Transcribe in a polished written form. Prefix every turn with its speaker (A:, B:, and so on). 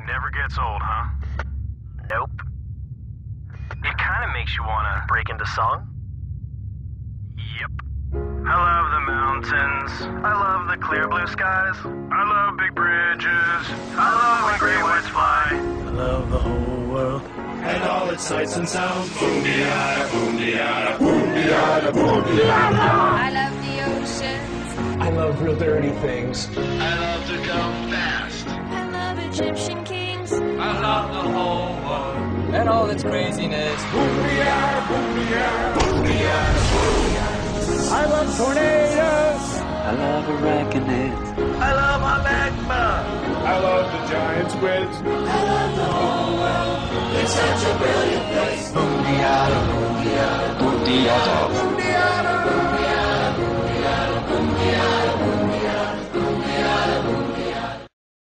A: Never gets old, huh?
B: Nope. It kind of makes you want to break into song.
A: Yep. I love the mountains. I love the clear blue skies. I love big bridges. I love when great whites fly.
C: I love the whole world
D: and all its sights and sounds. Boom-de-yada, boom-de-yada, boom-de-yada, boom-de-yada.
E: I love the oceans.
F: I love real dirty things.
D: I love to go fast.
E: I love Egyptian kings.
D: I love the whole world
F: and all its craziness.
D: Boom-de-yada, boom-de-yada, boom-de-yada, boom-de-yada.
F: I love tornadoes.
G: I love arachnids.
D: I love my magma.
F: I love the giant squids.
D: I love the whole world. It's such a brilliant place. Boom-de-yada, boom-de-yada, boom-de-yada, boom-de-yada, boom-de-yada, boom-de-yada, boom-de-yada.